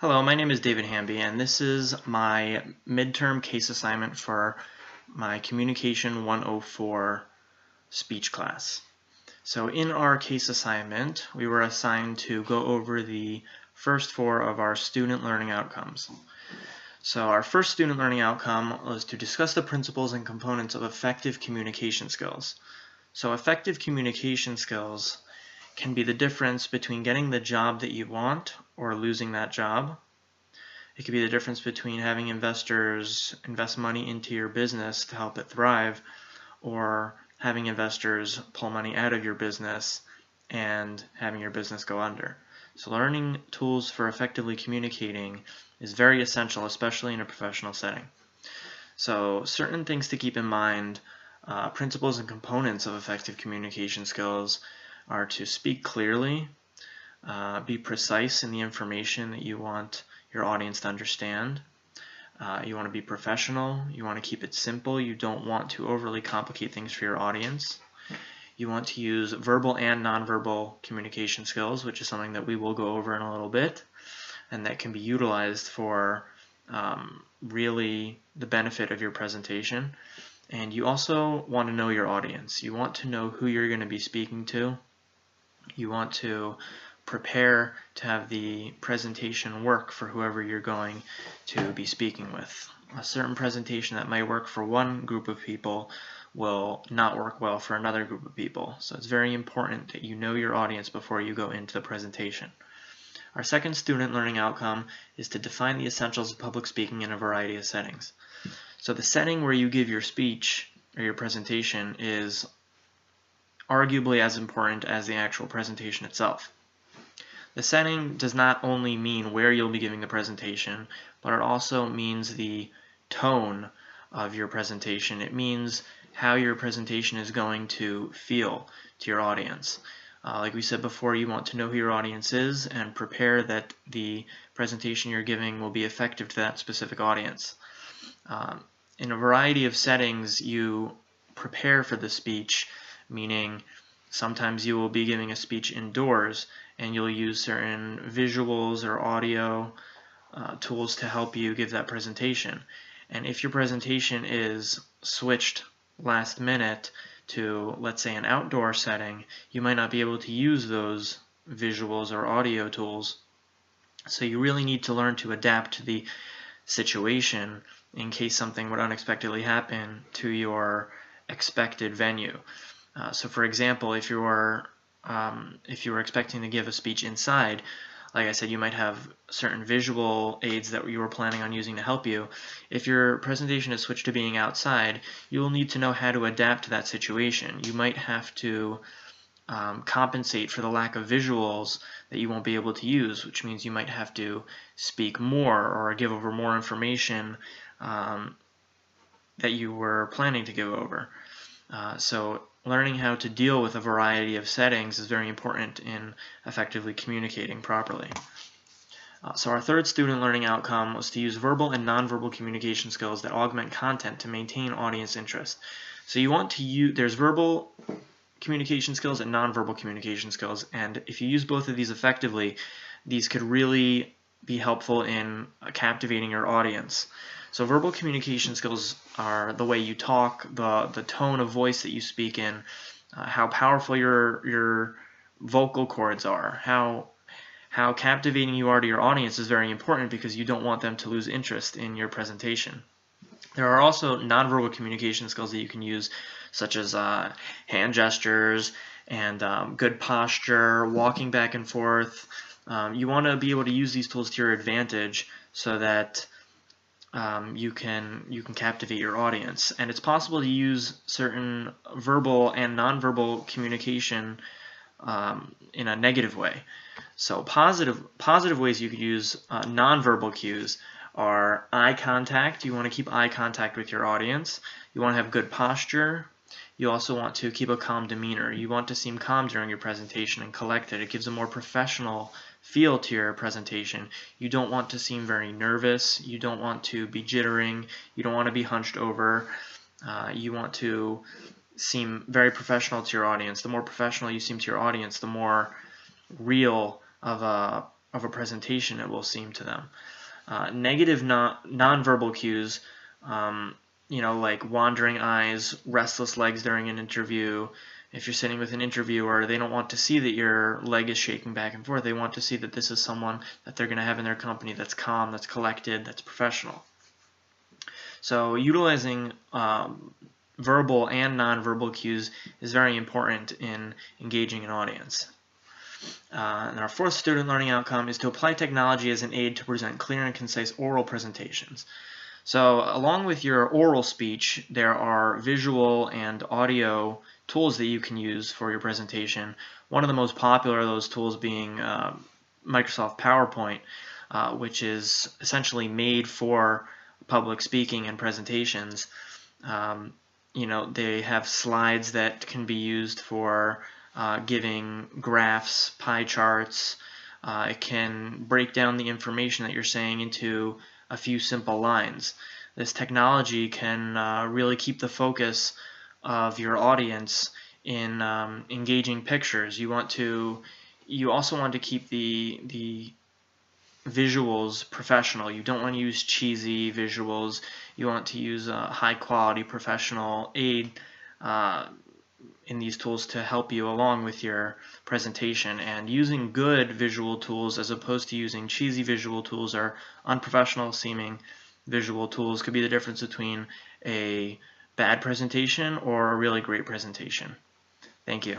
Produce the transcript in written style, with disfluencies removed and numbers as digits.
Hello, my name is David Hamby, and this is my midterm case assignment for my Communication 104 speech class. So in our case assignment, we were assigned to go over the first four of our student learning outcomes. So our first student learning outcome was to discuss the principles and components of effective communication skills. So effective communication skills can be the difference between getting the job that you want or losing that job. It could be the difference between having investors invest money into your business to help it thrive, or having investors pull money out of your business and having your business go under. So learning tools for effectively communicating is very essential, especially in a professional setting. So certain things to keep in mind, principles and components of effective communication skills are to speak clearly, be precise in the information that you want your audience to understand. You want to be professional. You want to keep it simple. You don't want to overly complicate things for your audience. You want to use verbal and nonverbal communication skills, which is something that we will go over in a little bit, and that can be utilized for really the benefit of your presentation. And you also want to know your audience. You want to know who you're going to be speaking to. You want to prepare to have the presentation work for whoever you're going to be speaking with. A certain presentation that might work for one group of people will not work well for another group of people. So it's very important that you know your audience before you go into the presentation. Our second student learning outcome is to define the essentials of public speaking in a variety of settings. So the setting where you give your speech or your presentation is arguably as important as the actual presentation itself. The setting does not only mean where you'll be giving the presentation, but it also means the tone of your presentation. It means how your presentation is going to feel to your audience. Like we said before, you want to know who your audience is and prepare that the presentation you're giving will be effective to that specific audience. In a variety of settings, you prepare for the speech, meaning sometimes you will be giving a speech indoors and you'll use certain visuals or audio tools to help you give that presentation. And if your presentation is switched last minute to, let's say, an outdoor setting, you might not be able to use those visuals or audio tools. So you really need to learn to adapt to the situation in case something would unexpectedly happen to your expected venue. So for example, if you were expecting to give a speech inside, like I said, you might have certain visual aids that you were planning on using to help you. If your presentation is switched to being outside, you will need to know how to adapt to that situation. You might have to compensate for the lack of visuals that you won't be able to use, which means you might have to speak more or give over more information that you were planning to give over. So learning how to deal with a variety of settings is very important in effectively communicating properly. So our third student learning outcome was to use verbal and nonverbal communication skills that augment content to maintain audience interest. So you want to use, there's verbal communication skills and nonverbal communication skills, and if you use both of these effectively, these could really be helpful in captivating your audience. So verbal communication skills are the way you talk, the tone of voice that you speak in, how powerful your vocal cords are, how captivating you are to your audience is very important because you don't want them to lose interest in your presentation. There are also nonverbal communication skills that you can use, such as hand gestures and good posture, walking back and forth. You want to be able to use these tools to your advantage so that you can captivate your audience. And it's possible to use certain verbal and nonverbal communication in a negative way. So positive ways you could use nonverbal cues are eye contact. You want to keep eye contact with your audience. You want to have good posture. You also want to keep a calm demeanor. You want to seem calm during your presentation and collected. It gives a more professional feel to your presentation. You don't want to seem very nervous. You don't want to be jittering. You don't want to be hunched over. You want to seem very professional to your audience. The more professional you seem to your audience, the more real of a of a presentation it will seem to them. Negative nonverbal cues, like wandering eyes, restless legs during an interview. If you're sitting with an interviewer, they don't want to see that your leg is shaking back and forth. They want to see that this is someone that they're going to have in their company that's calm, that's collected, that's professional. So utilizing verbal and nonverbal cues is very important in engaging an audience. And our fourth student learning outcome is to apply technology as an aid to present clear and concise oral presentations. So along with your oral speech, there are visual and audio tools that you can use for your presentation. One of the most popular of those tools being Microsoft PowerPoint, which is essentially made for public speaking and presentations. They have slides that can be used for giving graphs, pie charts. It can break down the information that you're saying into a few simple lines. This technology can really keep the focus of your audience in engaging pictures. You also want to keep the visuals professional. You don't want to use cheesy visuals. You want to use a high quality professional aid in these tools to help you along with your presentation. And using good visual tools as opposed to using cheesy visual tools or unprofessional seeming visual tools could be the difference between a bad presentation or a really great presentation. Thank you.